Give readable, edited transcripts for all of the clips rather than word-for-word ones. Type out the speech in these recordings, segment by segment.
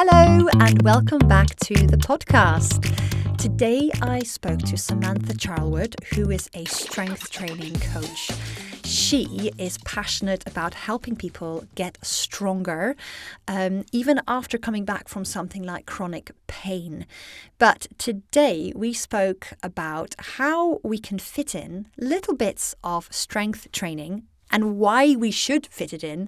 Hello and welcome back to the podcast. Today I spoke to Samantha Charlwood, who is a strength training coach. She is passionate about helping people get stronger, even after coming back from something like chronic pain. But today we spoke about how we can fit in little bits of strength training and why we should fit it in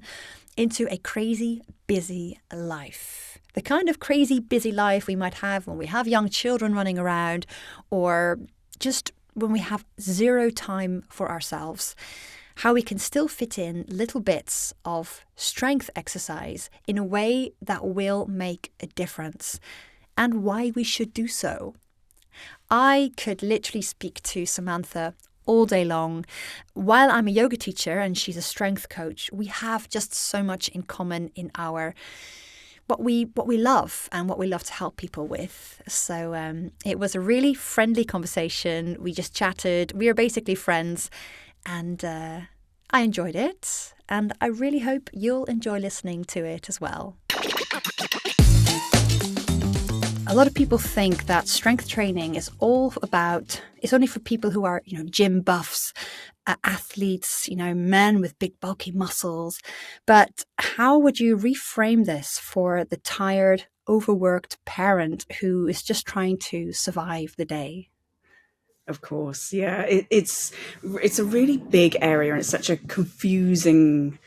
into a crazy, busy life. The kind of crazy, busy life we might have when we have young children running around or just when we have zero time for ourselves. How we can still fit in little bits of strength exercise in a way that will make a difference and why we should do so. I could literally speak to Samantha all day long. While I'm a yoga teacher and she's a strength coach, we have just so much in common in our what we love and what we love to help people with. So it was a really friendly conversation. We just chatted. We are basically friends, and I enjoyed it. And I really hope you'll enjoy listening to it as well. A lot of people think that strength training is it's only for people who are, gym buffs, athletes, men with big bulky muscles. But how would you reframe this for the tired, overworked parent who is just trying to survive the day? Of course, yeah. It's a really big area, and it's such a confusing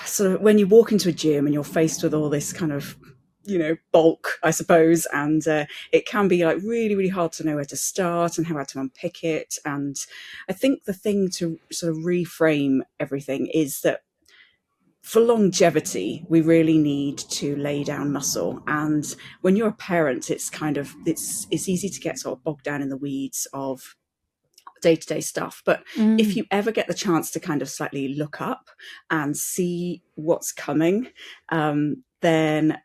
sort of when you walk into a gym and you're faced with all this kind of bulk, I suppose, and it can be like really, really hard to know where to start and how to unpick it. And I think the thing to sort of reframe everything is that for longevity, we really need to lay down muscle. And when you're a parent, it's easy to get sort of bogged down in the weeds of day-to-day stuff. But if you ever get the chance to kind of slightly look up and see what's coming, then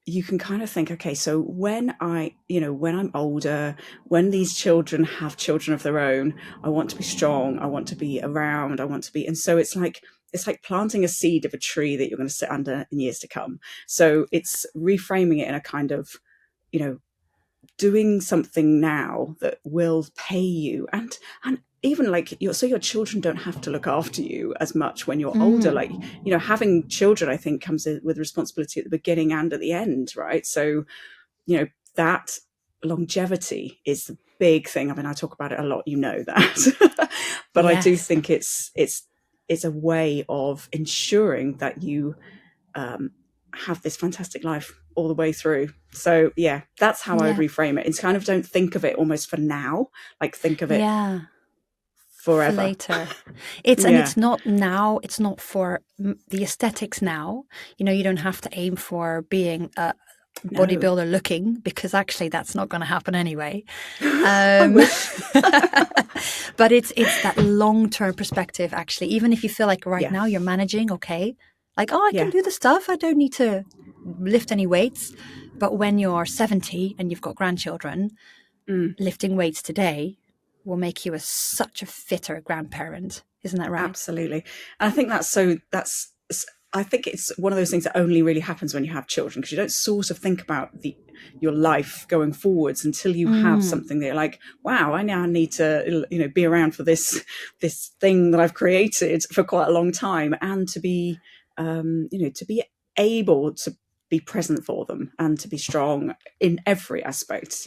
you can kind of think, okay, so when I'm older, when these children have children of their own, I want to be strong, I want to be around, and so it's like planting a seed of a tree that you're going to sit under in years to come. So it's reframing it in a kind of, doing something now that will pay you, and even like your children don't have to look after you as much when you're older. Like, having children, I think, comes with responsibility at the beginning and at the end, right? So, that longevity is the big thing. I mean, I talk about it a lot, that, but yes. I do think it's a way of ensuring that you have this fantastic life all the way through. So yeah, that's how I would reframe it. It's kind of, don't think of it almost for now, like think of it forever. For later. And it's not now, it's not for the aesthetics now. You don't have to aim for being a bodybuilder looking, because actually that's not going to happen anyway. But it's that long-term perspective, actually. Even if you feel like now you're managing, okay, like, I can do the stuff, I don't need to lift any weights. But when you're 70 and you've got grandchildren, lifting weights today will make you such a fitter grandparent. Isn't that right? Absolutely. And I think I think it's one of those things that only really happens when you have children, because you don't sort of think about your life going forwards until you have something that you're like, wow, I now need to, be around for this thing that I've created for quite a long time, and to be, to be able to be present for them and to be strong in every aspect,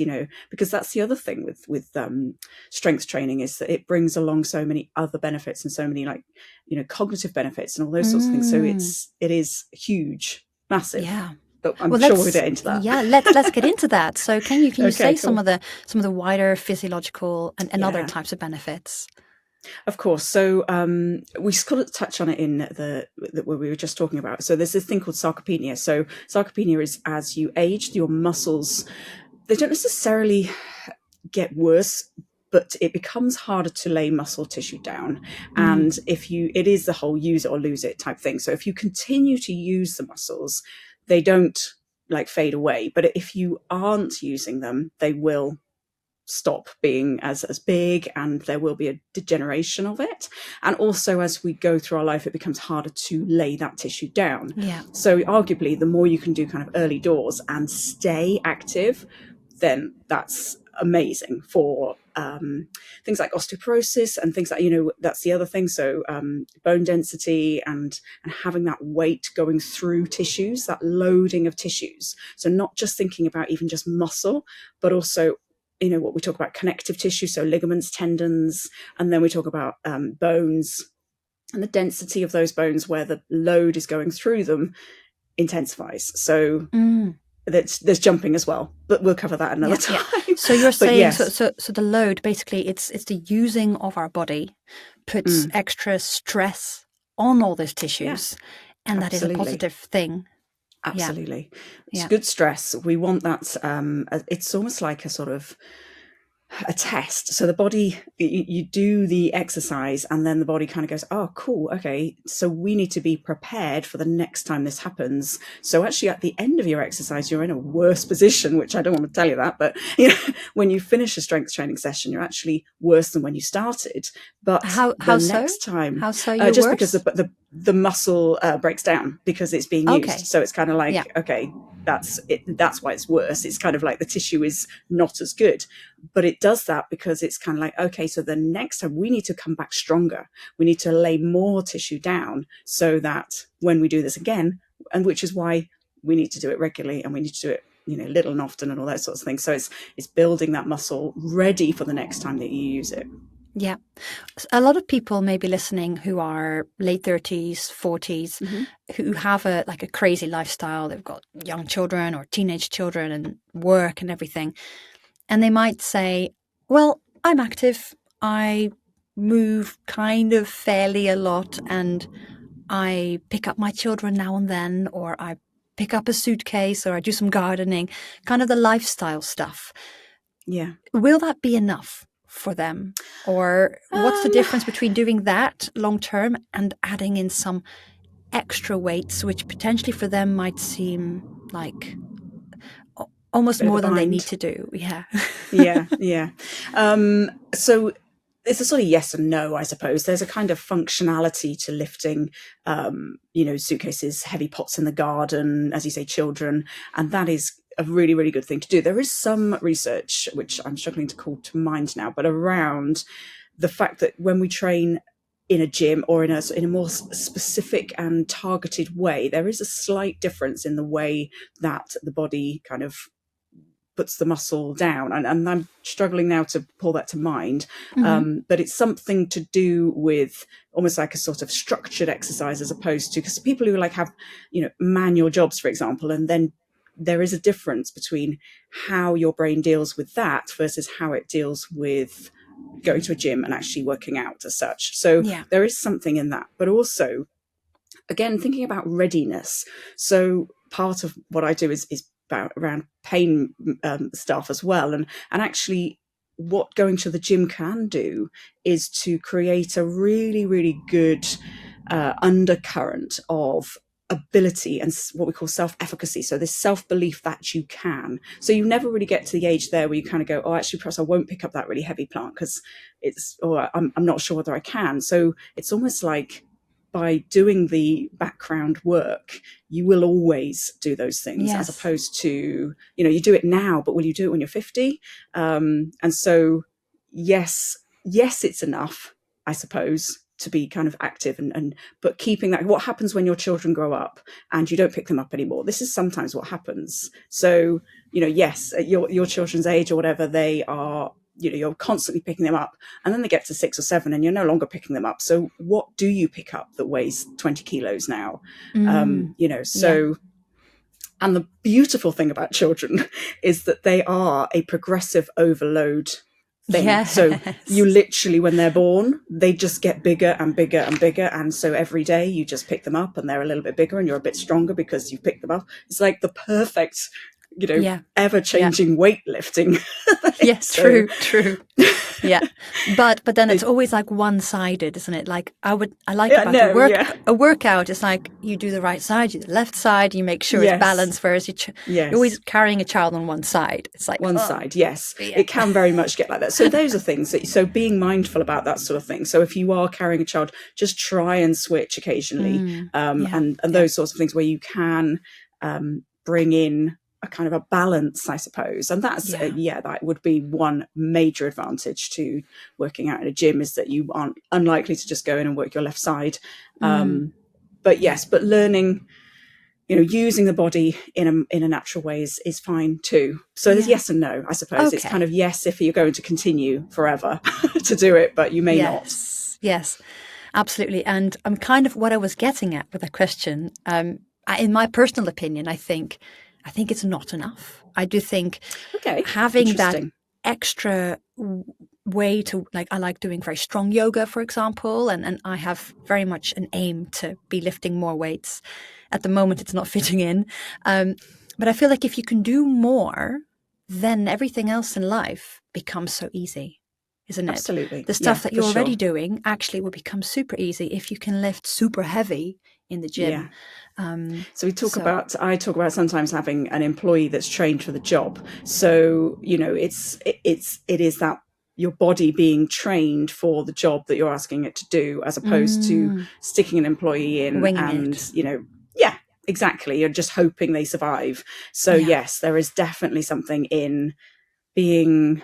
because that's the other thing with strength training, is that it brings along so many other benefits and so many cognitive benefits and all those sorts of things. So it is huge, massive. Yeah. But I'm sure we'll get into that. Yeah, let's get into that. So can you say cool. some of the wider physiological and other types of benefits? Of course. So we just got to touch on it in what we were just talking about. So there's this thing called sarcopenia. So sarcopenia is, as you age, your muscles, they don't necessarily get worse, but it becomes harder to lay muscle tissue down. And it is the whole use it or lose it type thing. So if you continue to use the muscles, they don't fade away. But if you aren't using them, they will stop being as big, and there will be a degeneration of it. And also, as we go through our life, it becomes harder to lay that tissue down. Yeah. So arguably, the more you can do kind of early doors and stay active, then that's amazing for things like osteoporosis and things like, that's the other thing. So bone density and having that weight going through tissues, that loading of tissues. So not just thinking about even just muscle, but also, what we talk about, connective tissue, so ligaments, tendons, and then we talk about bones, and the density of those bones where the load is going through them intensifies. So there's jumping as well, but we'll cover that another time. Yeah. So you're saying, yes. so the load, basically, it's the using of our body puts extra stress on all these tissues, and that is a positive thing. Absolutely. It's good stress. We want that. It's almost like a sort of a test. So the body, you do the exercise, and then the body kind of goes, oh, cool. Okay. So we need to be prepared for the next time this happens. So actually at the end of your exercise, you're in a worse position, which I don't want to tell you that, but when you finish a strength training session, you're actually worse than when you started. But how next time, how so you're just worse? because the muscle breaks down because it's being used. Okay. So it's kind of like, okay, that's it. That's why it's worse. It's kind of like the tissue is not as good, but it does that because it's kind of like, okay, so the next time we need to come back stronger. We need to lay more tissue down so that when we do this again, and which is why we need to do it regularly, and we need to do it, little and often, and all that sorts of things. So it's building that muscle ready for the next time that you use it. Yeah. A lot of people may be listening who are late 30s, 40s, who have a crazy lifestyle. They've got young children or teenage children and work and everything. And they might say, well, I'm active. I move kind of fairly a lot, and I pick up my children now and then, or I pick up a suitcase, or I do some gardening, kind of the lifestyle stuff. Yeah. Will that be enough for them? Or what's the difference between doing that long term and adding in some extra weights, which potentially for them might seem like almost more than they need to do? Yeah. So it's a sort of yes and no, I suppose. There's a kind of functionality to lifting, suitcases, heavy pots in the garden, as you say, children, and that is a really, really good thing to do. There is some research, which I'm struggling to call to mind now, but around the fact that when we train in a gym or in a more specific and targeted way, there is a slight difference in the way that the body kind of puts the muscle down, and I'm struggling now to pull that to mind, but it's something to do with almost like a sort of structured exercise, as opposed to, because people who have manual jobs, for example, and then there is a difference between how your brain deals with that versus how it deals with going to a gym and actually working out as such. So there is something in that, but also, again, thinking about readiness. So part of what I do is about around pain stuff as well. And actually what going to the gym can do is to create a really, really good undercurrent of ability and what we call self-efficacy. So this self-belief that you can. So you never really get to the age there where you kind of go, oh, actually, perhaps I won't pick up that really heavy plant because I'm not sure whether I can. So it's almost like by doing the background work, you will always do those things, as opposed to, you do it now, but will you do it when you're 50? And so, yes, it's enough, I suppose, to be kind of active but keeping that. What happens when your children grow up and you don't pick them up anymore? This is sometimes what happens. So, yes, at your children's age or whatever, they are, you're constantly picking them up, and then they get to 6 or 7 and you're no longer picking them up. So what do you pick up that weighs 20 kilos now? And the beautiful thing about children is that they are a progressive overload thing. Yes. So you literally, when they're born, they just get bigger and bigger and bigger. And so every day you just pick them up and they're a little bit bigger and you're a bit stronger because you've picked them up. It's like the perfect ever changing weightlifting. Yes, true. Yeah, but then it's always like one-sided, isn't it? Like a workout is like you do the right side, you do the left side, you make sure it's balanced. Whereas you're always carrying a child on one side. It's like one side, yes. Yeah. It can very much get like that. So those are things so being mindful about that sort of thing. So if you are carrying a child, just try and switch occasionally, and those sorts of things where you can bring in a kind of a balance, I suppose. And that's that would be one major advantage to working out in a gym, is that you aren't unlikely to just go in and work your left side. But learning, using the body in a natural way is fine too. So there's yes and no, I suppose. It's kind of yes if you're going to continue forever to do it, but you may not. Yes, absolutely. And kind of what I was getting at with that question, in my personal opinion, I think it's not enough. I do think having that extra way to, like, I like doing very strong yoga, for example, and I have very much an aim to be lifting more weights. At the moment, it's not fitting in. But I feel like if you can do more, then everything else in life becomes so easy, isn't it? Absolutely. The stuff that you're already doing actually will become super easy if you can lift super heavy in the gym. Yeah. So I talk about sometimes having an employee that's trained for the job. So, it is that your body being trained for the job that you're asking it to do, as opposed to sticking an employee in winging it. Exactly. You're just hoping they survive. So yes, there is definitely something in being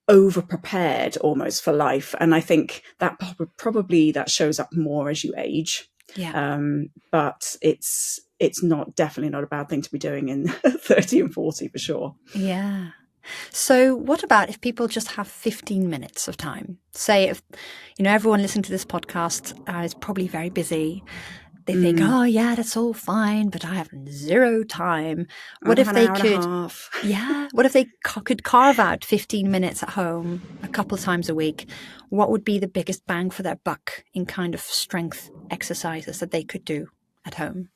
over prepared almost for life. And I think that probably that shows up more as you age. Yeah. But it's definitely not a bad thing to be doing in 30 and 40 for sure. Yeah. So what about if people just have 15 minutes of time? Say if, everyone listening to this podcast is probably very busy. They think, oh yeah, that's all fine, but I have zero time. What if they could? What if they could carve out 15 minutes at home a couple of times a week? What would be the biggest bang for their buck in kind of strength exercises that they could do at home?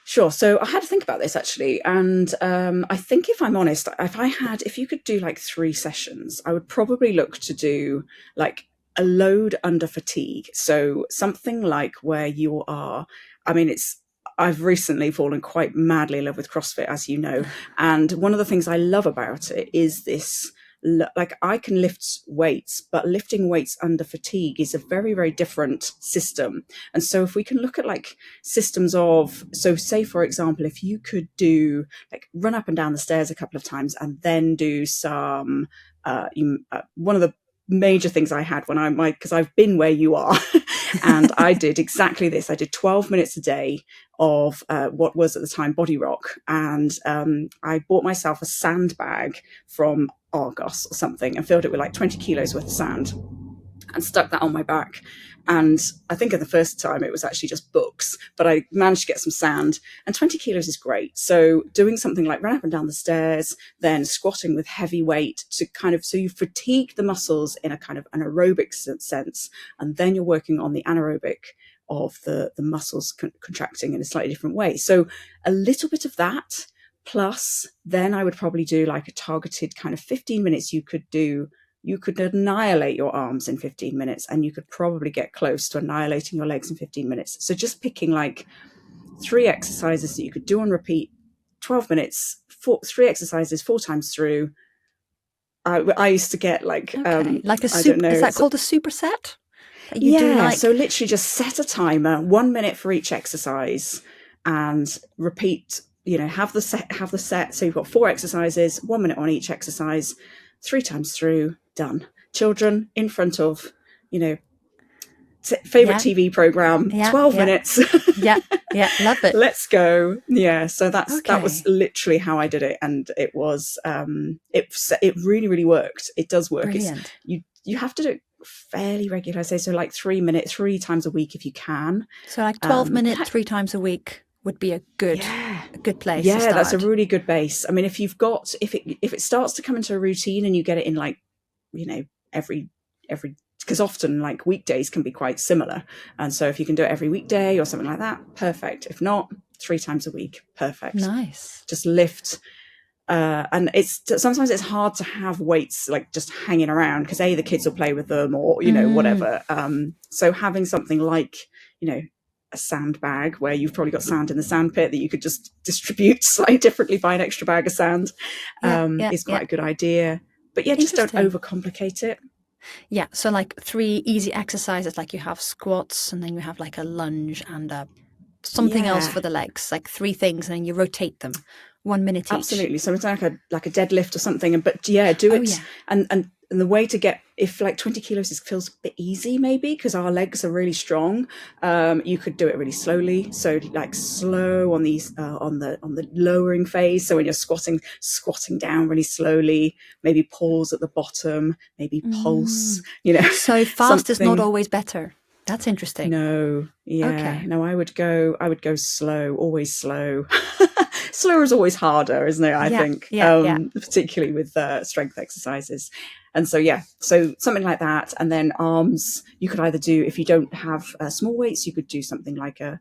Sure. So I had to think about this actually. And I think, if I'm honest, if you could do like 3 sessions, I would probably look to do like a load under fatigue. So something like where you are, I've recently fallen quite madly in love with CrossFit, as you know. And one of the things I love about it is this, like, I can lift weights, but lifting weights under fatigue is a very, very different system. And so if we can look at like systems so say, for example, if you could do like run up and down the stairs a couple of times and then do some, one of the major things I had because I've been where you are and I did exactly this. I did 12 minutes a day of what was at the time Body Rock, and I bought myself a sandbag from Argos or something and filled it with like 20 kilos worth of sand and stuck that on my back. And I think at the first time it was actually just books, but I managed to get some sand, and 20 kilos is great. So doing something like run up and down the stairs, then squatting with heavy weight to kind of, so you fatigue the muscles in a kind of an aerobic sense, and then you're working on the anaerobic of the muscles contracting in a slightly different way. So a little bit of that, plus then I would probably do like a targeted kind of 15 minutes. You could annihilate your arms in 15 minutes, and you could probably get close to annihilating your legs in 15 minutes. So just picking like 3 exercises that you could do on repeat, 12 minutes, 3 exercises 4 times through. I used to get like, like a super, I don't know, is that called a superset? So literally just set a timer, 1 minute for each exercise, and repeat, have the set. So you've got 4 exercises, 1 minute on each exercise, 3 times through, done. Children in front of, favorite TV program, 12 minutes. Love it. Let's go. Yeah. So that was literally how I did it. And it was, it really, really worked. It does work. Brilliant. You have to do it fairly regular. I say, so like 3 minutes, 3 times a week if you can. So like 12 minutes, 3 times a week would be a good place to start. That's a really good base. I mean, if it starts to come into a routine and you get it in like, every, because often like weekdays can be quite similar. And so if you can do it every weekday or something like that, perfect. If not, 3 times a week, perfect. Nice. Just lift and sometimes it's hard to have weights like just hanging around because the kids will play with them or whatever. So having something like a sandbag where you've probably got sand in the sandpit that you could just distribute slightly differently, buy an extra bag of sand, is quite a good idea. But just don't overcomplicate it. Yeah, so like 3 easy exercises, like you have squats and then you have like a lunge and something else for the legs, like 3 things, and then you rotate them 1 minute each. Absolutely. So it's like a deadlift or something, but do it. And the way to get, if like 20 kilos feels a bit easy, maybe because our legs are really strong, you could do it really slowly. So like slow on these on the lowering phase. So when you're squatting down really slowly, maybe pause at the bottom, maybe pulse. So fast is not always better. That's interesting. No, okay. No, I would go slow, always slow. Slower is always harder, isn't it? I think, particularly with strength exercises. And so, so something like that. And then arms, you could either do, if you don't have small weights, you could do something like a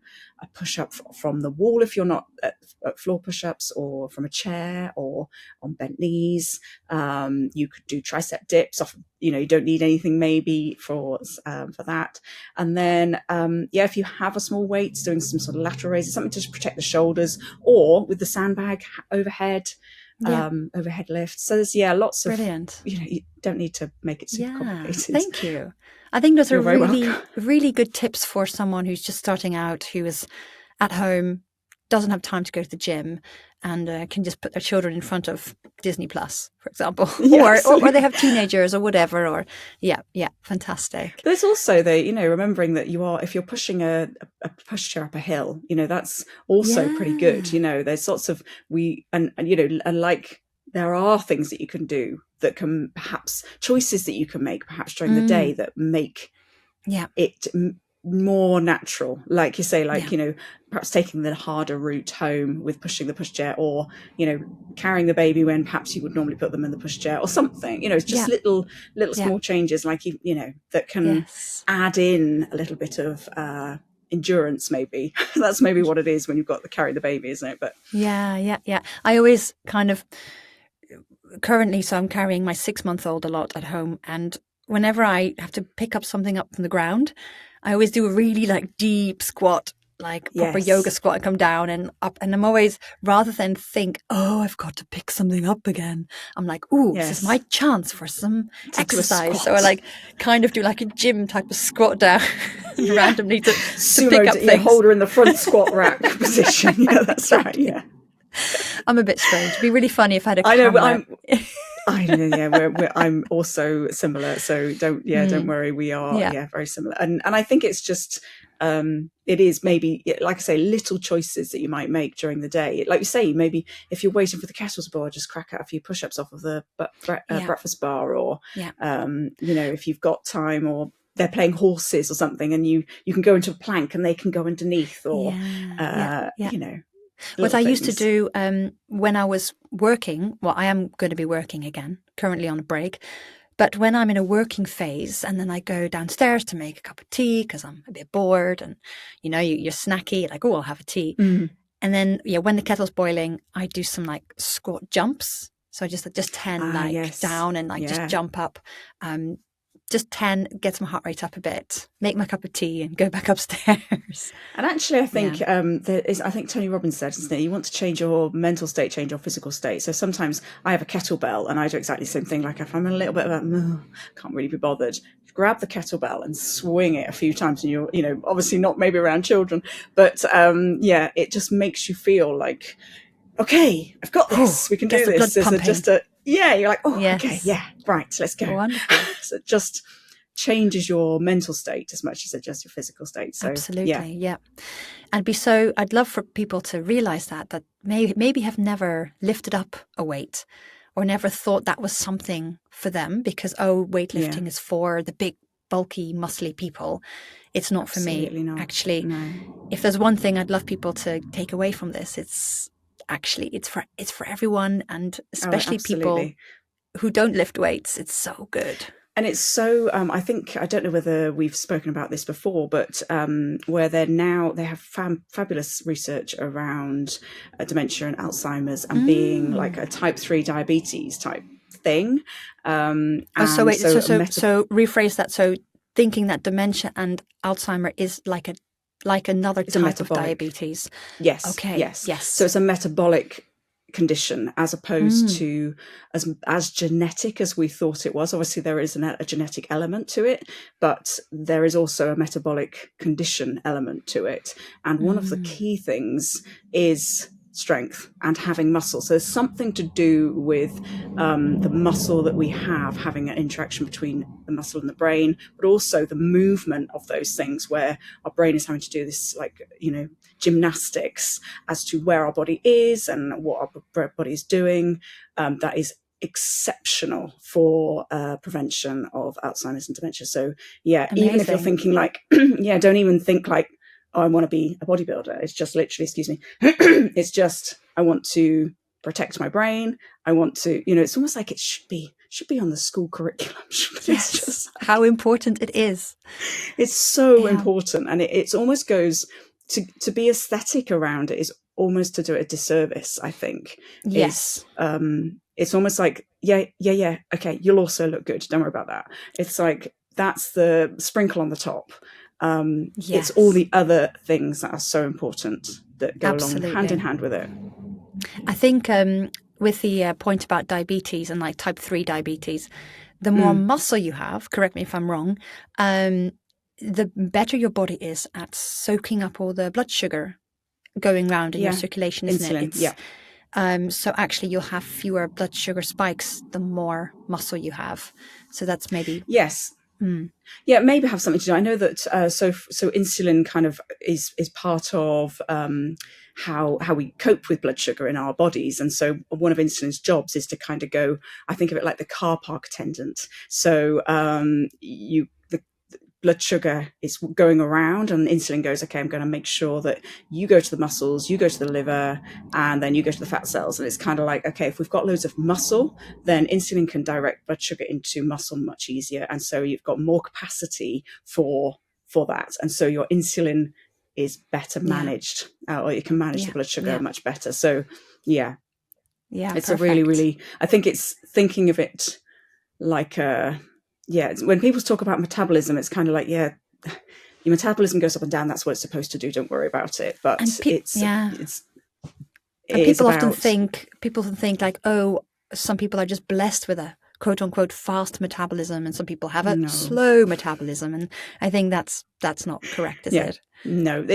push-up from the wall if you're not at floor push-ups, or from a chair, or on bent knees. You could do tricep dips off, you don't need anything maybe for that. And then, if you have a small weight, doing some sort of lateral raises, something to just protect the shoulders, or with the sandbag overhead. Overhead lift. So there's lots of brilliant. You don't need to make it super complicated. Thank you. I think those are really good tips for someone who's just starting out, who is at home, doesn't have time to go to the gym, and can just put their children in front of Disney Plus, for example, or they have teenagers or whatever. Or fantastic. There's also remembering that if you're pushing a pushchair up a hill, that's also pretty good. There's lots of like there are things that you can do that can choices that you can make perhaps during the day that make it more natural, like you say, perhaps taking the harder route home with pushing the pushchair, or carrying the baby when perhaps you would normally put them in the pushchair or something. It's just little small changes, like that can add in a little bit of endurance. Maybe that's maybe what it is when you've got to carry the baby, isn't it? But I always currently, so I'm carrying my 6-month-old a lot at home, and whenever I have to pick up something up from the ground, I always do a really deep squat, like proper yoga squat, and come down and up. And I'm always, rather than think, I've got to pick something up again, I'm like, this is my chance for some exercise. So I do like a gym type of squat down randomly to pick up things. Hold her in the front squat rack position. Yeah, that's right. Yeah. I'm a bit strange. It'd be really funny if I had a camera. I know, I'm also similar, so don't worry, we are very similar, and I think it's just it is maybe, like I say, little choices that you might make during the day, like you say, maybe if you're waiting for the kettle to boil, just crack out a few push-ups off of the breakfast bar, or if you've got time, or they're playing horses or something, and you can go into a plank and they can go underneath, or what I used to do when I was working, I am going to be working again, currently on a break, but when I'm in a working phase, and then I go downstairs to make a cup of tea because I'm a bit bored, and you're snacky, like, I'll have a tea. And then when the kettle's boiling, I do some squat jumps. So just 10 down and just jump up. Just 10, get my heart rate up a bit, make my cup of tea, and go back upstairs. And actually, I think I think Tony Robbins said, isn't it, you want to change your mental state, change your physical state. So sometimes I have a kettlebell, and I do exactly the same thing. Like if I'm in a little bit of can't really be bothered, grab the kettlebell and swing it a few times, and you're obviously not maybe around children, but it just makes you feel like, okay, I've got this. We can do this. You're like, okay, right, let's go. Wonderful. So it just changes your mental state as much as it just your physical state. So absolutely, I'd love for people to realize that maybe have never lifted up a weight, or never thought that was something for them, because weightlifting is for the big, bulky, muscly people. It's not for me. Not. Actually, no. If there's one thing I'd love people to take away from this, it's for everyone, and especially people who don't lift weights. It's so good. And it's so, I think, I don't know whether we've spoken about this before, but where they have fabulous research around dementia and Alzheimer's and being like a type 3 diabetes type thing. So wait, so rephrase that. So thinking that dementia and Alzheimer is like another type of diabetes. Yes. Okay. Yes. Yes. So it's a metabolic condition as opposed to as genetic as we thought it was. Obviously there is a genetic element to it, but there is also a metabolic condition element to it, and one of the key things is strength and having muscle. So there's something to do with the muscle that we have having an interaction between the muscle and the brain, but also the movement of those things where our brain is having to do this, like, gymnastics as to where our body is and what our body is doing. That is exceptional for prevention of Alzheimer's and dementia. So yeah, amazing. Even if you're thinking like, don't even think like, oh, I want to be a bodybuilder. It's just literally, excuse me, it's just, I want to protect my brain. I want to, it's almost like it should be on the school curriculum. Yes, it's just like, how important it is. It's so important. And it almost goes to be aesthetic around it is almost to do it a disservice, I think. Yes. It's almost like, okay, you'll also look good. Don't worry about that. It's like, that's the sprinkle on the top. It's all the other things that are so important that go along hand in hand with it. I think with the point about diabetes and like type 3 diabetes, the more muscle you have, correct me if I'm wrong, the better your body is at soaking up all the blood sugar going around in your circulation, isn't Insulin, it? So actually you'll have fewer blood sugar spikes the more muscle you have. So that's maybe... Yes. Yeah, maybe have something to do. I know that so insulin kind of is part of how we cope with blood sugar in our bodies, and so one of insulin's jobs is to kind of go. I think of it like the car park attendant. So the blood sugar is going around, and insulin goes, okay, I'm going to make sure that you go to the muscles, you go to the liver, and then you go to the fat cells. And it's kind of like, okay, if we've got loads of muscle, then insulin can direct blood sugar into muscle much easier. And so you've got more capacity for that. And so your insulin is better managed, or you can manage the blood sugar much better. So it's perfect. A really, really, I think it's thinking of it like when people talk about metabolism, it's kind of like, your metabolism goes up and down. That's what it's supposed to do. Don't worry about it. But people often think like, oh, some people are just blessed with a quote unquote fast metabolism, and some people have a slow metabolism. And I think that's not correct, is it? No,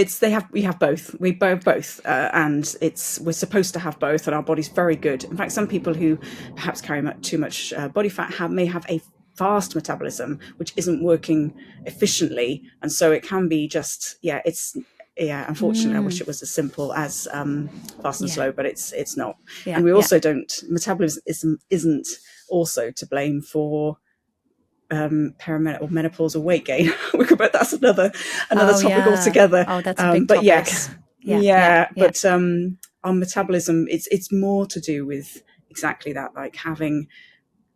we have both. We both, and we're supposed to have both, and our body's very good. In fact, some people who perhaps carry too much body fat may have a fast metabolism which isn't working efficiently, and so it can be just unfortunately I wish it was as simple as fast and slow, but it's not. And we also metabolism isn't also to blame for perimenopause, menopause, or weight gain. But that's another topic altogether. That's a big topic. But our metabolism, it's more to do with exactly that, like having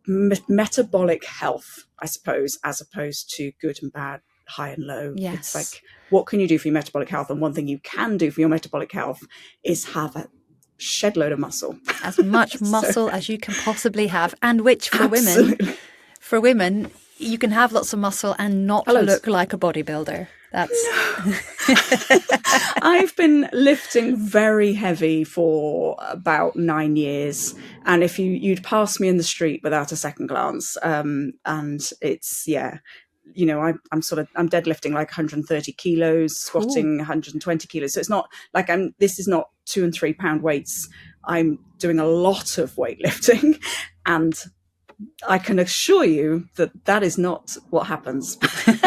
metabolic health, I suppose, as opposed to good and bad, high and low. Yes. It's like, what can you do for your metabolic health? And one thing you can do for your metabolic health is have a shed load of muscle. As much muscle as you can possibly have, and which for women, you can have lots of muscle and not look like a bodybuilder. That's I've been lifting very heavy for about 9 years, and if you'd pass me in the street without a second glance, and it's I'm deadlifting like 130 kilos, squatting 120 kilos. So it's not like this is not 2 and 3 pound weights. I'm doing a lot of weightlifting, and I can assure you that is not what happens.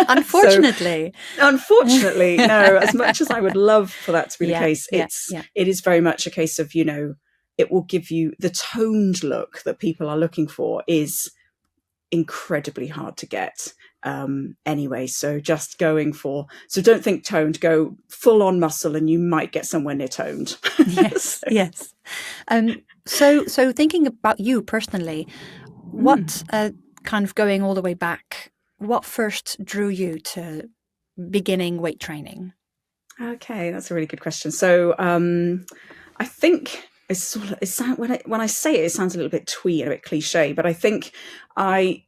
Unfortunately. Unfortunately, no. As much as I would love for that to be the case, it is very much a case of, it will give you the toned look that people are looking for is incredibly hard to get anyway. So just don't think toned, go full on muscle, and you might get somewhere near toned. Yes, So thinking about you personally, what kind of going all the way back, what first drew you to beginning weight training? Okay, that's a really good question. So I think when I say it, it sounds a little bit twee and a bit cliche, but I think I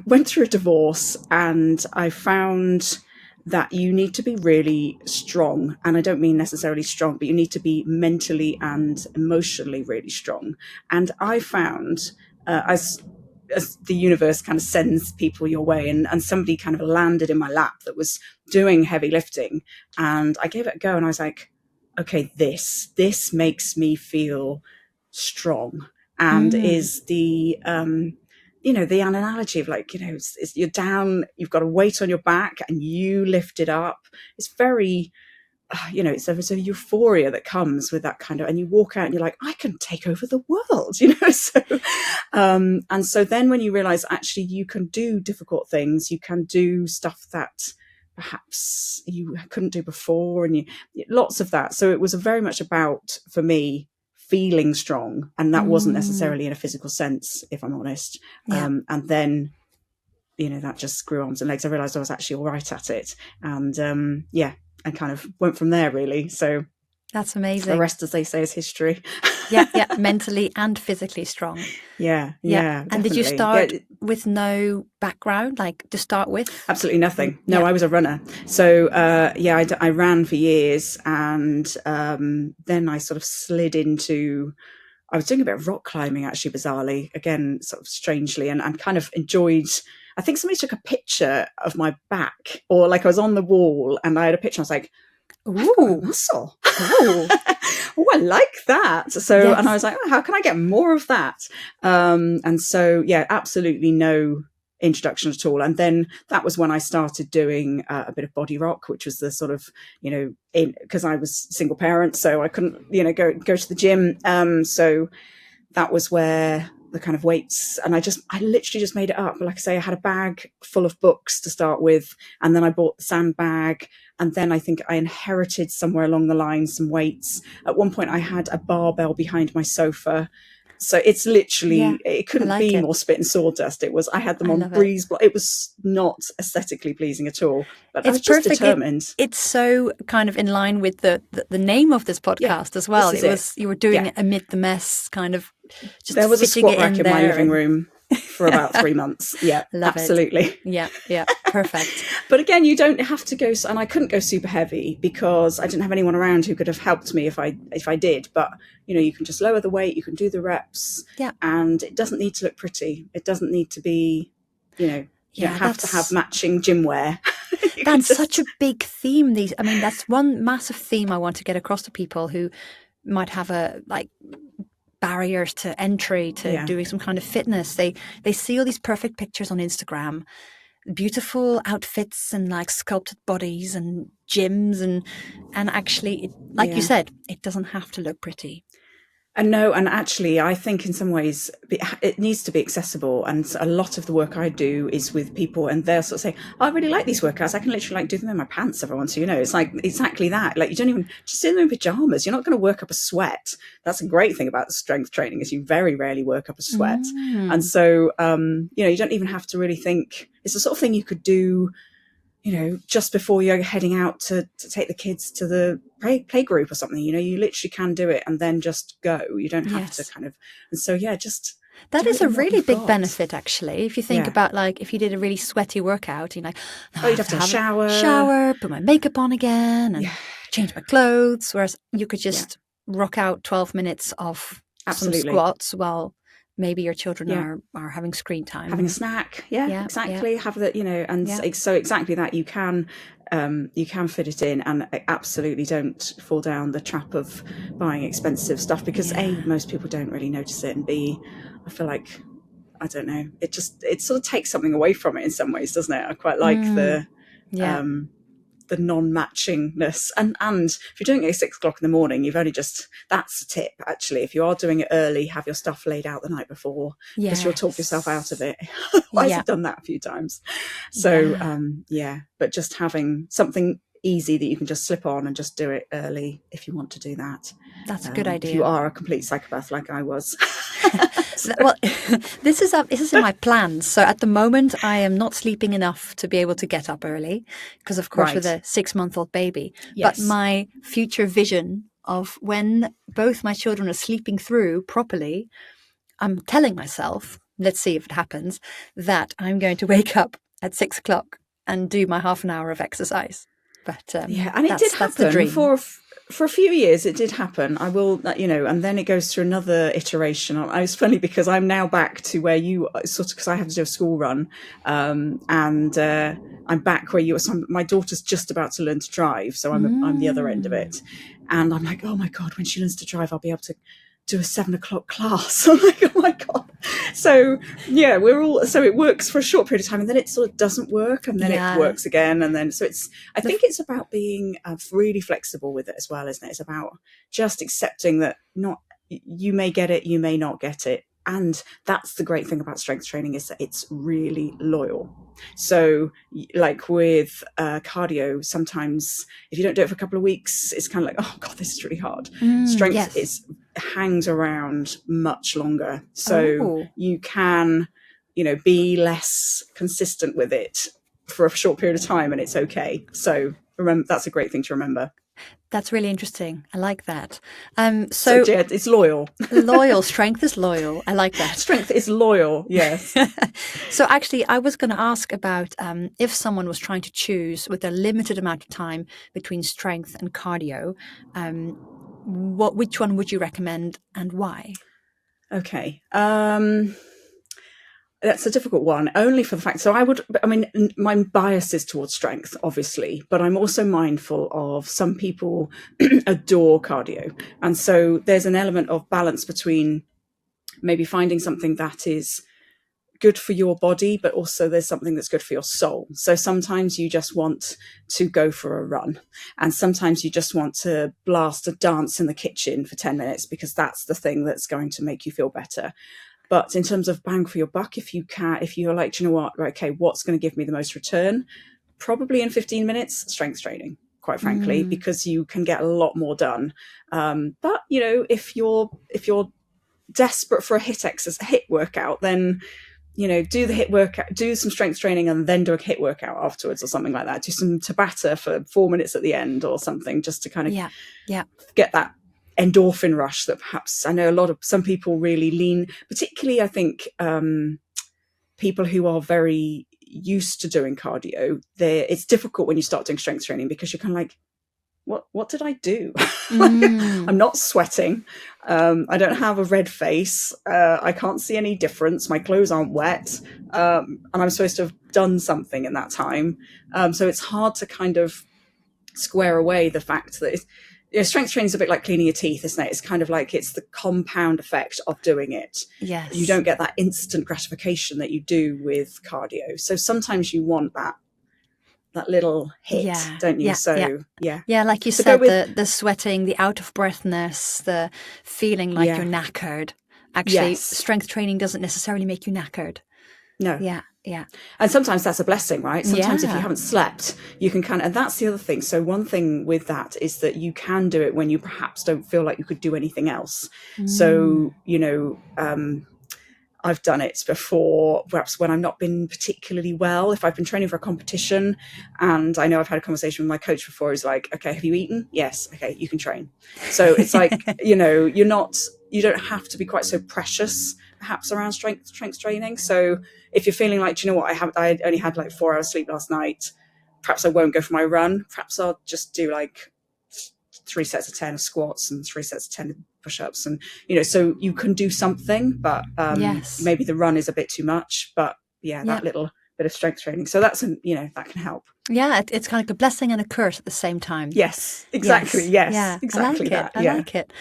went through a divorce and I found that you need to be really strong. And I don't mean necessarily strong, but you need to be mentally and emotionally really strong. And I found as the universe kind of sends people your way, and somebody kind of landed in my lap that was doing heavy lifting, and I gave it a go, and I was like, okay, this makes me feel strong, and is the the analogy of like, it's you're down, you've got a weight on your back and you lift it up. It's very it's a euphoria that comes with that kind of, and you walk out and you're like, I can take over the world, so and so then when you realize actually you can do difficult things, you can do stuff that perhaps you couldn't do before, and lots of that. So it was very much about, for me, feeling strong, and that wasn't necessarily in a physical sense, if I'm honest. And then that just grew arms and legs. I realized I was actually all right at it, and and kind of went from there, really. So that's amazing. The rest, as they say, is history. yeah, mentally and physically strong. Yeah. And did you start with no background, like to start with? Absolutely nothing. No, I was a runner. So I ran for years, and then I sort of slid into. I was doing a bit of rock climbing, actually, bizarrely, again, sort of strangely, and kind of enjoyed. I think somebody took a picture of my back, or like I was on the wall and I had a picture. I was like, ooh, muscle. Oh, I like that. So, yes. And I was like, how can I get more of that? And so, absolutely no introduction at all. And then that was when I started doing a bit of body rock, which was the sort of, because I was single parent, so I couldn't, go to the gym. So that was where the kind of weights, and I literally just made it up. Like I say, I had a bag full of books to start with, and then I bought the sandbag, and then I think I inherited somewhere along the line some weights. At one point I had a barbell behind my sofa. So it's literally, it couldn't be more spit and sawdust. I had them on breeze. It was not aesthetically pleasing at all, but I was just determined. It's so kind of in line with the name of this podcast as well. You were doing it amid the mess, kind of just there was a squat rack in my living room for about 3 months. Yeah, absolutely. Yeah, perfect. But again, you don't have to go, and I couldn't go super heavy because I didn't have anyone around who could have helped me if I did. But you can just lower the weight, you can do the reps, and it doesn't need to look pretty. It doesn't need to be, you don't have to have matching gym wear. That's such a big theme. That's one massive theme I want to get across to people who might have barriers to entry to doing some kind of fitness. They see all these perfect pictures on Instagram, beautiful outfits and like sculpted bodies and gyms, and actually, you said, it doesn't have to look pretty. And no, and actually, I think in some ways it needs to be accessible. And a lot of the work I do is with people, and they'll sort of say, oh, I really like these workouts. I can literally do them in my pants if I want to. It's like exactly that. Like, you don't even just do them in pajamas. You're not going to work up a sweat. That's a great thing about strength training, is you very rarely work up a sweat. And so, you don't even have to really think. It's the sort of thing you could do, just before you're heading out to take the kids to the play group or something. You literally can do it and then just go. You don't have to kind of, and so just that is a really big benefit, actually. If you think about if you did a really sweaty workout, you'd have to shower, put my makeup on again, and change my clothes. Whereas you could just rock out 12 minutes of some squats while maybe your children are having screen time, having a snack. Exactly. Have the so exactly that you can fit it in, and absolutely don't fall down the trap of buying expensive stuff, because A, most people don't really notice it, and B, I feel like, I don't know, it sort of takes something away from it in some ways, doesn't it? I quite like the non-matchingness, and if you're doing it at 6 o'clock in the morning, that's a tip, actually. If you are doing it early, have your stuff laid out the night before, because you'll talk yourself out of it. I've done that a few times. So but just having something easy that you can just slip on and just do it early if you want to do that. That's a good idea. If you are a complete psychopath like I was. Well, this is in my plans. So at the moment, I am not sleeping enough to be able to get up early because, of course, with a 6-month-old baby. Yes. But my future vision of when both my children are sleeping through properly, I'm telling myself, let's see if it happens, that I'm going to wake up at 6 o'clock and do my half an hour of exercise. But yeah, and it did happen for a few years. It did happen. I will, and then it goes through another iteration. It's funny because I'm now back to where you sort of, because I have to do a school run, and I'm back where you were. So my daughter's just about to learn to drive, so I'm the other end of it, and I'm like, oh my god, when she learns to drive, I'll be able to do a 7 o'clock class. I'm like, oh my god. So yeah, so it works for a short period of time, and then it sort of doesn't work, and then it works again, and then I think it's about being really flexible with it as well, isn't it? It's about just accepting that you may get it, you may not get it. And that's the great thing about strength training, is that it's really loyal. So like with cardio, sometimes if you don't do it for a couple of weeks, it's kind of like, oh God, this is really hard. Strength hangs around much longer. So you can, be less consistent with it for a short period of time, and it's okay. So remember, that's a great thing to remember. That's really interesting. I like that. So it's loyal. Loyal. Strength is loyal. I like that. Strength is loyal. Yes. So actually, I was going to ask about if someone was trying to choose with a limited amount of time between strength and cardio, which one would you recommend and why? Okay. That's a difficult one, only for the fact. So my bias is towards strength, obviously, but I'm also mindful of some people adore cardio. And so there's an element of balance between maybe finding something that is good for your body, but also there's something that's good for your soul. So sometimes you just want to go for a run, and sometimes you just want to blast a dance in the kitchen for 10 minutes because that's the thing that's going to make you feel better. But in terms of bang for your buck, if you're like, do you know what, right, okay, what's going to give me the most return? Probably in 15 minutes, strength training, quite frankly, because you can get a lot more done. But if you're desperate for a HIIT workout, then do the HIIT workout, do some strength training, and then do a HIIT workout afterwards or something like that. Do some Tabata for 4 minutes at the end or something, just to kind of get that endorphin rush that perhaps I know some people really lean, particularly I think people who are very used to doing cardio. It's difficult when you start doing strength training because you're kind of like, what did I do? I'm not sweating. I don't have a red face. I can't see any difference. My clothes aren't wet. And I'm supposed to have done something in that time. So it's hard to kind of square away the fact that strength training is a bit like cleaning your teeth, isn't it? It's kind of like it's the compound effect of doing it. Yes. You don't get that instant gratification that you do with cardio. So sometimes you want that little hit, don't you? Yeah, like you said, the sweating, the out of breathness, the feeling like you're knackered. Actually, strength training doesn't necessarily make you knackered. No. Yeah. And sometimes that's a blessing, right? Sometimes if you haven't slept, you can and that's the other thing. So one thing with that is that you can do it when you perhaps don't feel like you could do anything else. So, I've done it before, perhaps when I've not been particularly well, if I've been training for a competition, and I know I've had a conversation with my coach before, who's like, okay, have you eaten? Yes. Okay, you can train. So it's like, you don't have to be quite so precious perhaps around strength training. So if you're feeling like, do you know what, I only had like 4 hours sleep last night, perhaps I won't go for my run. Perhaps I'll just do like 3 sets of 10 of squats and 3 sets of 10 push-ups, and so you can do something, but maybe the run is a bit too much, but that little bit of strength training, so that's that can help. It's kind of like a blessing and a curse at the same time. Yes, exactly. Exactly. I like it.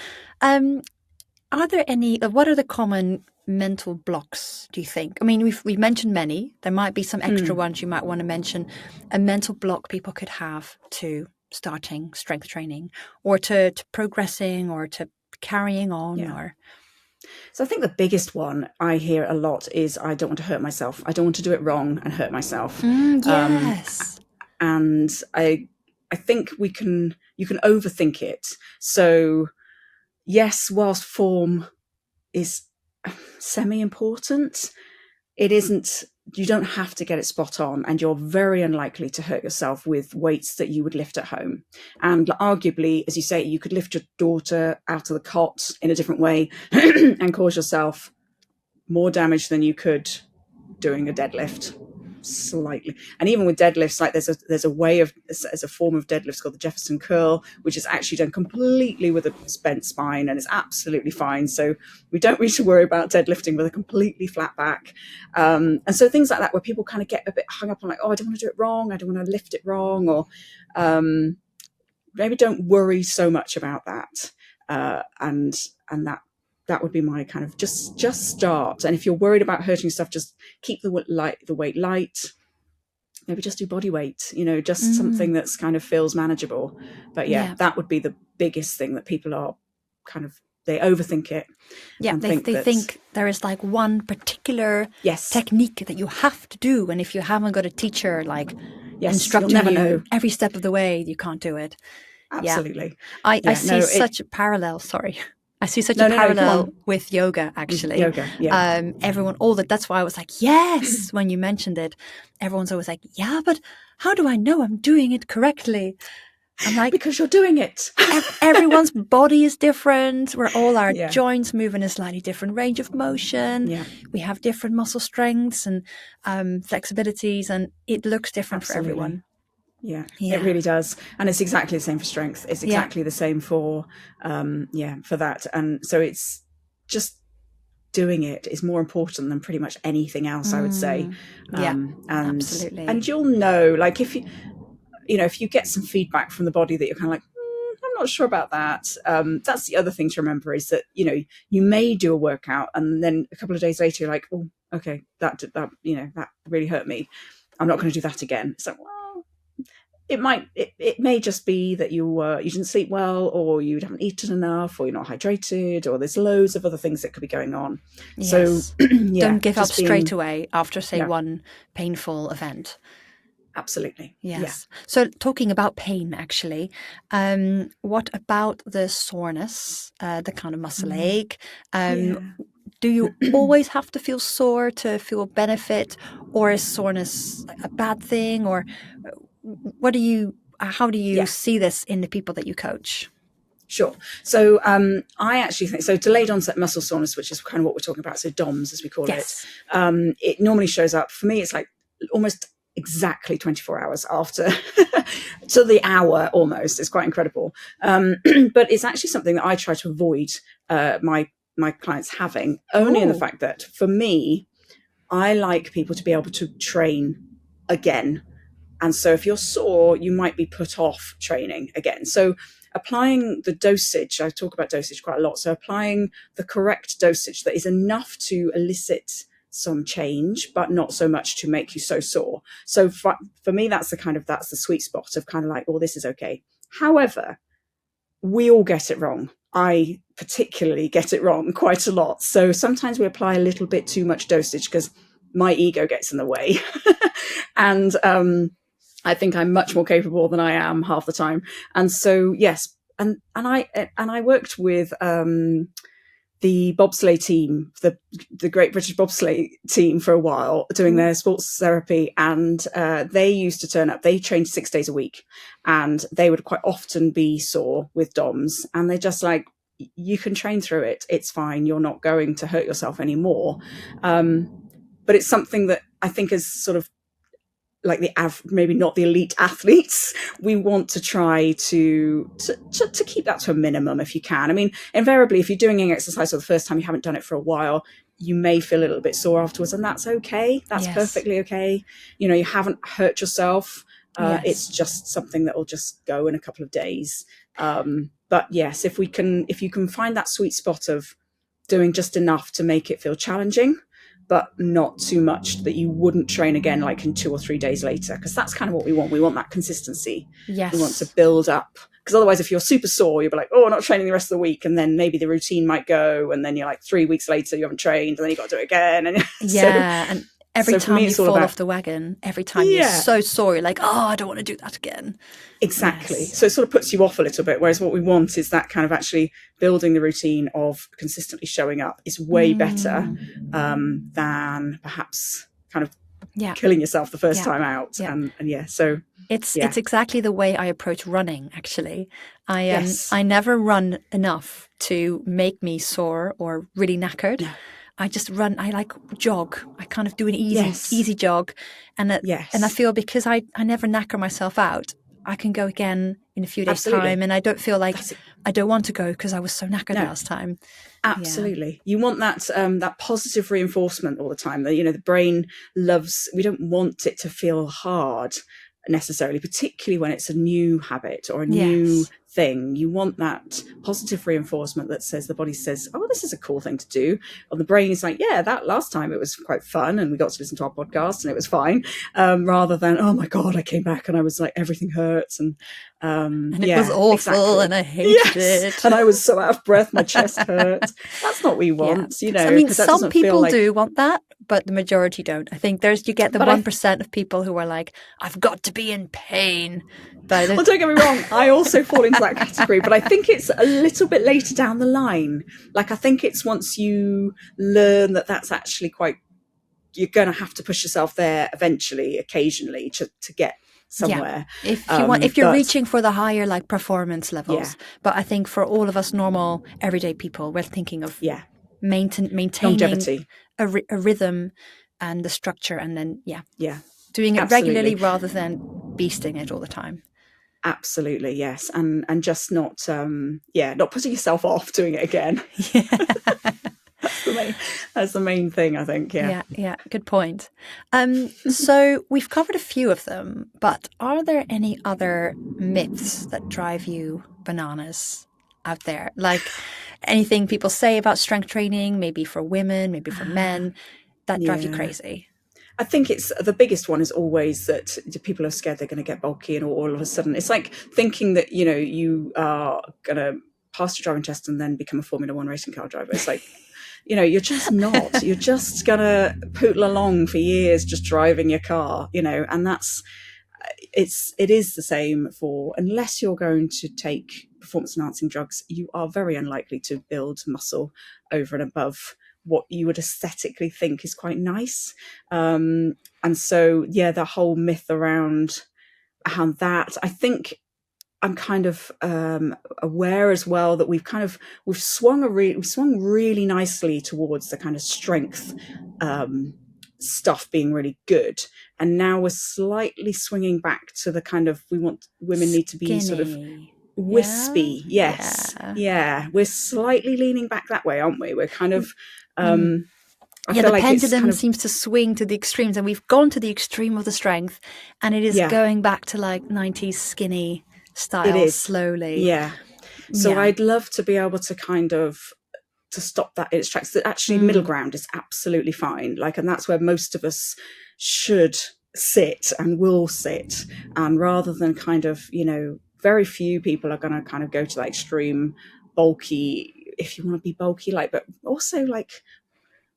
Are there any what are the common mental blocks, do you think? I mean, we've mentioned many. There might be some extra ones you might want to mention. A mental block people could have to starting strength training, or to progressing, or to carrying on, or so I think the biggest one I hear a lot is, I don't want to hurt myself. I don't want to do it wrong and hurt myself. Yes. And I think you can overthink it. So yes, whilst form is semi-important, it isn't, you don't have to get it spot on, and you're very unlikely to hurt yourself with weights that you would lift at home. And arguably, as you say, you could lift your daughter out of the cot in a different way and cause yourself more damage than you could doing a deadlift, slightly. And even with deadlifts, like there's a form of deadlifts called the Jefferson curl, which is actually done completely with a bent spine and is absolutely fine. So we don't need to worry about deadlifting with a completely flat back. And so things like that, where people kind of get a bit hung up on like, oh, I don't want to do it wrong, I don't want to lift it wrong, or maybe don't worry so much about that. And that would be my kind of just start. And if you're worried about hurting yourself, just keep the weight light. Maybe just do body weight, just something that's kind of feels manageable. But yeah, that would be the biggest thing, that people are kind of, they overthink it. Yeah, they think there is like one particular technique that you have to do. And if you haven't got a teacher like instructing you every step of the way, you can't do it. Absolutely. Yeah. I see such a parallel. I see such a parallel with yoga, actually. Yoga, yeah. That's why I was like, yes, when you mentioned it. Everyone's always like, yeah, but how do I know I'm doing it correctly? I'm like, because you're doing it. Everyone's body is different. We're all our joints move in a slightly different range of motion. Yeah. We have different muscle strengths and flexibilities, and it looks different for everyone. Yeah, it really does. And it's exactly the same for strength. It's exactly the same for that. And so it's just doing it is more important than pretty much anything else, I would say. Absolutely. And you'll know, like if you get some feedback from the body that you're kind of like, I'm not sure about that. That's the other thing to remember, is that, you may do a workout and then a couple of days later you're like, oh, okay, that really hurt me. I'm not going to do that again. It's like, well, it may just be that you didn't sleep well, or you haven't eaten enough, or you're not hydrated, or there's loads of other things that could be going on. Yes. So don't give up straight away after, say, one painful event. Absolutely. Yes. Yeah. So talking about pain, actually, what about the soreness, the kind of muscle ache? Do you always have to feel sore to feel benefit, or is soreness a bad thing, or how do you see this in the people that you coach? Sure. So I actually think, so delayed onset muscle soreness, which is kind of what we're talking about, so DOMS as we call it, it normally shows up, for me, it's like almost exactly 24 hours after, to the hour almost. It's quite incredible. But it's actually something that I try to avoid my clients having, only in the fact that for me, I like people to be able to train again. And so if you're sore, you might be put off training again. So applying the dosage, I talk about dosage quite a lot. So applying the correct dosage that is enough to elicit some change, but not so much to make you so sore. So for me, that's the sweet spot of kind of like, oh, this is okay. However, we all get it wrong. I particularly get it wrong quite a lot. So sometimes we apply a little bit too much dosage because my ego gets in the way. And I think I'm much more capable than I am half the time. And so, yes. And I worked with the bobsleigh team, the Great British Bobsleigh team, for a while, doing their sports therapy. And they used to turn up, they trained 6 days a week, and they would quite often be sore with DOMS. And they're just like, you can train through it. It's fine. You're not going to hurt yourself anymore. But it's something that I think is sort of like maybe not the elite athletes. We want to try to keep that to a minimum if you can. I mean, invariably, if you're doing an exercise for the first time, you haven't done it for a while, you may feel a little bit sore afterwards, and that's okay. That's perfectly okay. You haven't hurt yourself. It's just something that will just go in a couple of days. But yes, if you can find that sweet spot of doing just enough to make it feel challenging, but not too much that you wouldn't train again like in 2 or 3 days later, because that's kind of what we want. We want that consistency. Yes. We want to build up, because otherwise if you're super sore, you'll be like, oh, I'm not training the rest of the week, and then maybe the routine might go, and then you're like 3 weeks later you haven't trained, and then you got to do it again. And and Every So for time me, you it's all fall about, off the wagon, every time you're so sore, you're like, oh, I don't want to do that again. exactly. Yes. So it sort of puts you off a little bit. Whereas what we want is that kind of actually building the routine of consistently showing up is way better than perhaps kind of killing yourself the first time out. And so it's exactly the way I approach running, actually. I never run enough to make me sore or really knackered. No. I just run. I like jog. I kind of do an easy jog, and I feel because I never knacker myself out, I can go again in a few days' time, and I don't feel like I don't want to go because I was so knackered last time. Absolutely, you want that that positive reinforcement all the time. The brain loves. We don't want it to feel hard necessarily, particularly when it's a new habit or a new thing. You want that positive reinforcement that says, the body says, oh, this is a cool thing to do. And the brain is like, yeah, that last time it was quite fun and we got to listen to our podcast and it was fine. Rather than, oh my God, I came back and I was like, everything hurts. And it was awful and I hated it. And I was so out of breath, my chest hurt. That's not what we want, I mean, some people do want that, but the majority don't. I think you get the 1% of people who are like, I've got to be in pain. But well, don't get me wrong, I also fall into that category, but I think it's a little bit later down the line. Like, I think it's once you learn that that's actually you're going to have to push yourself there eventually, occasionally to get somewhere. If you're reaching for the higher like performance levels. But I think for all of us normal everyday people, we're thinking of maintaining longevity, a rhythm and the structure, and then doing it absolutely. regularly rather than beasting it all the time. Absolutely, yes, and just not not putting yourself off doing it again. That's the main thing, I think. Yeah, good point. So we've covered a few of them, but are there any other myths that drive you bananas out there? Like anything people say about strength training, maybe for women, maybe for men, that drive you crazy? I think it's the biggest one is always that people are scared they're going to get bulky, and all of a sudden it's like thinking that you are going to pass your driving test and then become a Formula One racing car driver. It's like you're just not. You're just going to pootle along for years just driving your car, and it is the same for, unless you're going to take performance enhancing drugs, you are very unlikely to build muscle over and above what you would aesthetically think is quite nice. And so, the whole myth around that, I think I'm kind of aware as well that we've swung really nicely towards the kind of strength stuff being really good, and now we're slightly swinging back to the kind of, we want women need to be sort of wispy. We're slightly leaning back that way, aren't we? We're kind of the pendulum seems to swing to the extremes, and we've gone to the extreme of the strength, and it is going back to like 90s skinny style slowly. So I'd love to be able to kind of to stop that in its tracks. That actually middle ground is absolutely fine, and that's where most of us should sit and will sit, and rather than kind of very few people are going to kind of go to that extreme bulky, if you want to be bulky, but also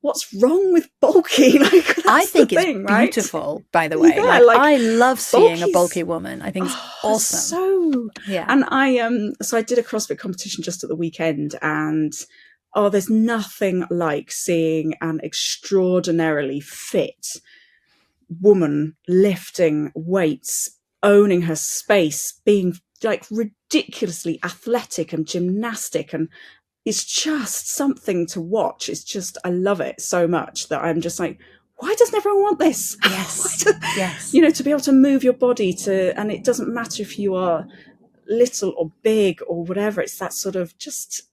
what's wrong with bulky? I think it's beautiful, by the way. I love seeing a bulky woman. I think it's awesome. And I did a CrossFit competition just at the weekend, and there's nothing like seeing an extraordinarily fit woman lifting weights, owning her space, being ridiculously athletic and gymnastic, and it's just something to watch. It's just, I love it so much that I'm just like, why doesn't everyone want this? Yes. To be able to move your body and it doesn't matter if you are little or big or whatever. It's that sort of just,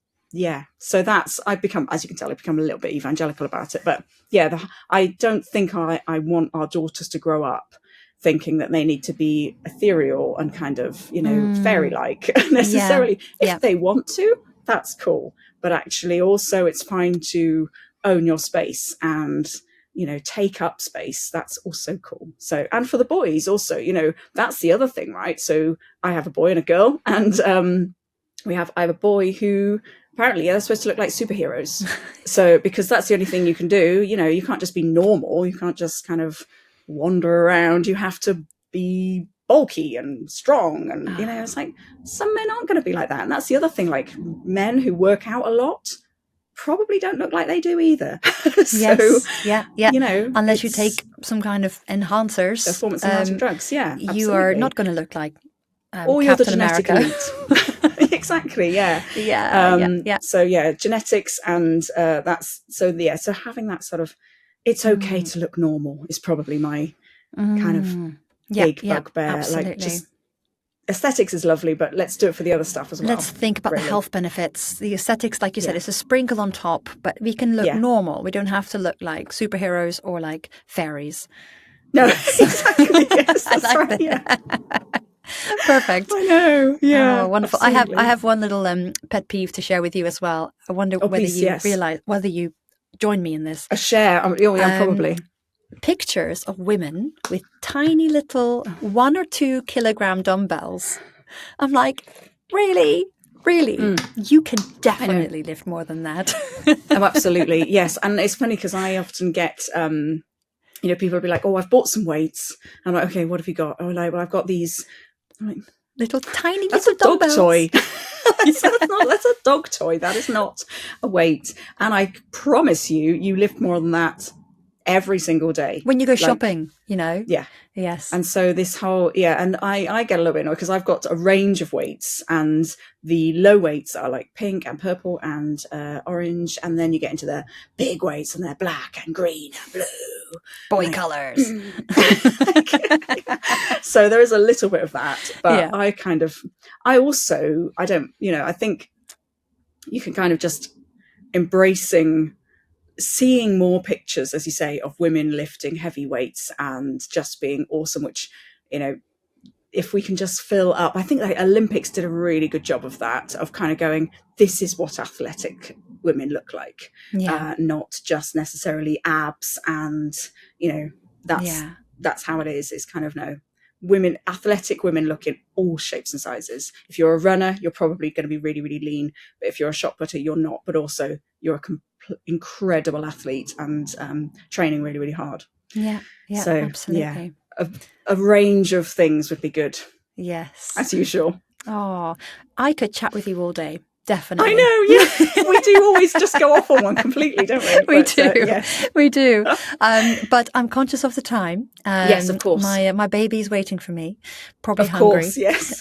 So I've become, as you can tell, I've become a little bit evangelical about it. But I don't think I want our daughters to grow up thinking that they need to be ethereal and kind of, fairy-like necessarily. If they want to, that's cool. But actually also it's fine to own your space and, take up space. That's also cool. So, and for the boys also, that's the other thing, right? So I have a boy and a girl, and I have a boy who apparently they're supposed to look like superheroes. So because that's the only thing you can do, you can't just be normal. You can't just kind of wander around. You have to be bulky and strong. And, it's like some men aren't going to be like that. And that's the other thing, like men who work out a lot probably don't look like they do either. Yes, yeah. Unless you take it's some kind of enhancers, performance enhancing drugs. Yeah, you are not going to look like or you're the Captain genetic America. elite. Exactly. Yeah. Yeah. So yeah, genetics, and that's so. Yeah. So having that sort of, it's okay to look normal is probably my kind of big bugbear. Absolutely. Like, just aesthetics is lovely, but let's do it for the other stuff as well. Let's think about the health benefits. The aesthetics, like you said, is a sprinkle on top, but we can look normal. We don't have to look like superheroes or like fairies. No, exactly. Yes, that's like right. Yeah. Perfect. I know. Yeah. Oh, wonderful. Absolutely. I have one little pet peeve to share with you as well. I wonder whether you join me in this. A share. Probably. Pictures of women with tiny little 1 or 2 kilogram dumbbells. I'm like, really? You can definitely lift more than that. Oh, absolutely. Yes. And it's funny because I often get, people will be like, oh, I've bought some weights. I'm like, okay, what have you got? Oh, like, well, I've got these. I'm like, tiny that's little a dog dumbbells. toy. That's a dog toy. That is not a weight. And I promise you lift more than that every single day. When you go shopping, Yeah. Yes. And so this whole, and I get a little bit annoyed because I've got a range of weights, and the low weights are like pink and purple and orange. And then you get into the big weights and they're black and green and blue. Boy colours. So there is a little bit of that, but I think you can kind of just seeing more pictures, as you say, of women lifting heavy weights and just being awesome, which, if we can just fill up, I think the Olympics did a really good job of that, of kind of going, this is what athletic women look like, not just necessarily abs. And, that's how it is. It's kind of, athletic women look in all shapes and sizes. If you're a runner, you're probably going to be really, really lean. But if you're a shot putter, you're not. But also you're a incredible athlete and training really, really hard. Yeah, so, absolutely. A range of things would be good. Yes. As usual. Oh, I could chat with you all day. Definitely. I know, yeah. We do always just go off on one completely, don't we? We do. We do. But I'm conscious of the time. Yes, of course. My baby's waiting for me, probably of hungry. Of course, yes.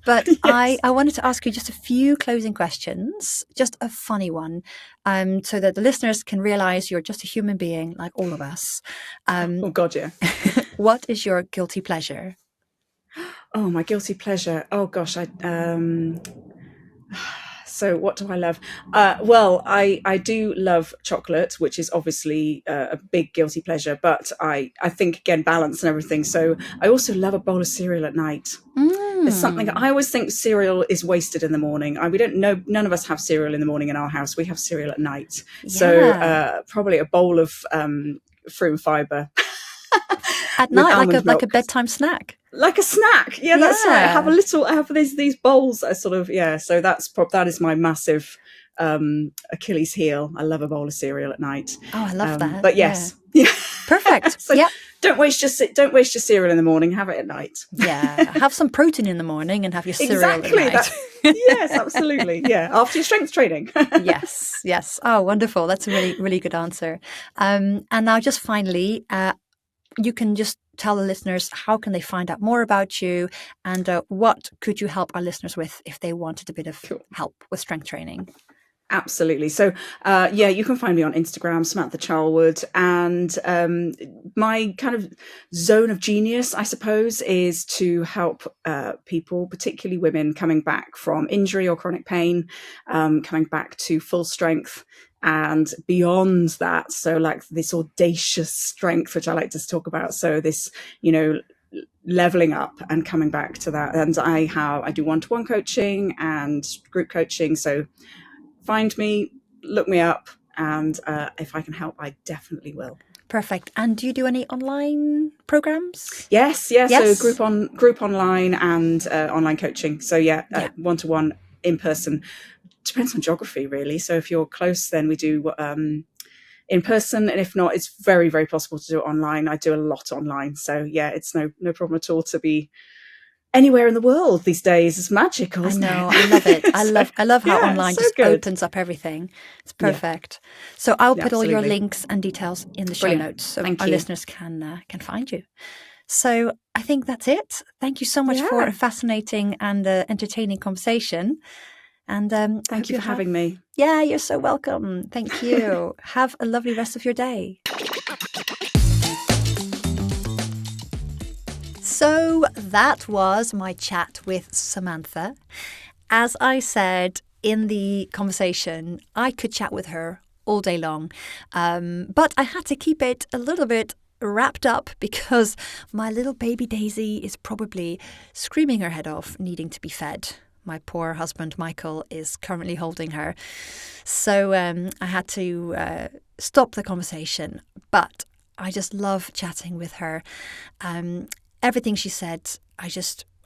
But yes. I wanted to ask you just a few closing questions, just a funny one, so that the listeners can realise you're just a human being like all of us. Oh, God, yeah. What is your guilty pleasure? Oh, my guilty pleasure. Oh, gosh, so what do I love? Well, I do love chocolate, which is obviously a big guilty pleasure, but I think, again, balance and everything. So I also love a bowl of cereal at night. There's something, I always think cereal is wasted in the morning. We don't know, none of us have cereal in the morning in our house. We have cereal at night. Yeah. So probably a bowl of fruit and fibre. At night, like a bedtime snack. Like a snack, yeah, that's right. I have these bowls that are sort of, so that is my massive Achilles heel. I love a bowl of cereal at night. Oh, I love that. But yes, perfect. So don't waste your cereal in the morning. Have it at night. Yeah, have some protein in the morning and have your cereal at night. Yes, absolutely. Yeah, after your strength training. Yes. Oh, wonderful. That's a really, really good answer. And now, just finally, you can just tell the listeners how can they find out more about you, and what could you help our listeners with if they wanted a bit of help with strength training? Absolutely. So, you can find me on Instagram, Samantha Charlwood, and my kind of zone of genius, I suppose, is to help people, particularly women, coming back from injury or chronic pain, coming back to full strength and beyond that. So like this audacious strength, which I like to talk about. So this, leveling up and coming back to that. And I do one-to-one coaching and group coaching. So find me, look me up, and if I can help, I definitely will. Perfect. And do you do any online programs? Yes. So group online and online coaching. So one-to-one, in person. depends on geography, really. So if you're close, then we do in person, and if not, it's very, very possible to do it online. I do a lot online, so yeah, it's no problem at all to be anywhere in the world these days. It's magical, isn't it? I love it. I love how online so just good. opens up everything. It's perfect. So I'll put all your absolutely. links and details in the show Brilliant. notes so Thank our you. listeners can find you. So I think that's it. Thank you so much for a fascinating and entertaining conversation. And Thank you for having me. Yeah, you're so welcome. Thank you. Have a lovely rest of your day. So that was my chat with Samantha. As I said in the conversation, I could chat with her all day long, but I had to keep it a little bit wrapped up because my little baby Daisy is probably screaming her head off, needing to be fed. My poor husband, Michael, is currently holding her. So I had to stop the conversation, but I just love chatting with her. Everything she said, I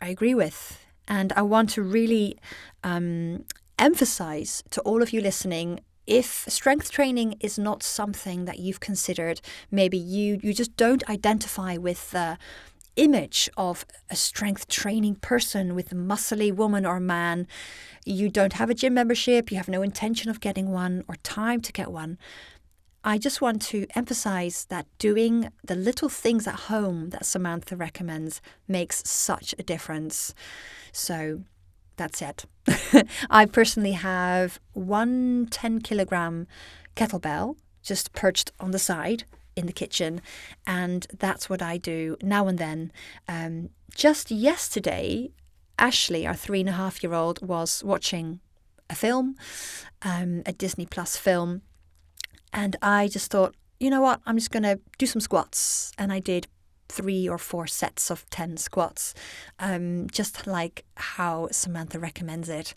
agree with. And I want to really emphasize to all of you listening, if strength training is not something that you've considered, maybe you just don't identify with the image of a strength training person, with a muscly woman or man, you don't have a gym membership, you have no intention of getting one or time to get one, I just want to emphasize that doing the little things at home that Samantha recommends makes such a difference. So that's it. I personally have one 10-kilogram kettlebell just perched on the side in the kitchen, and that's what I do now and then. Just yesterday, Ashley, our 3.5-year-old, was watching a film, a Disney Plus film, and I just thought, you know what, I'm just going to do some squats. And I did 3 or 4 sets of 10 squats, just like how Samantha recommends it.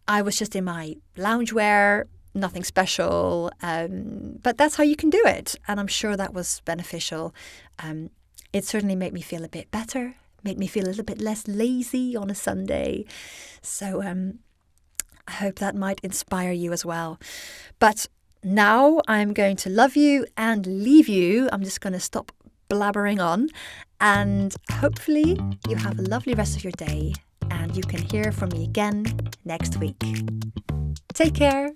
I was just in my loungewear, nothing special, but that's how you can do it. And I'm sure that was beneficial. It certainly made me feel a bit better, made me feel a little bit less lazy on a Sunday. So I hope that might inspire you as well. But now I'm going to love you and leave you. I'm just going to stop blabbering on, and hopefully you have a lovely rest of your day, and you can hear from me again next week. Take care.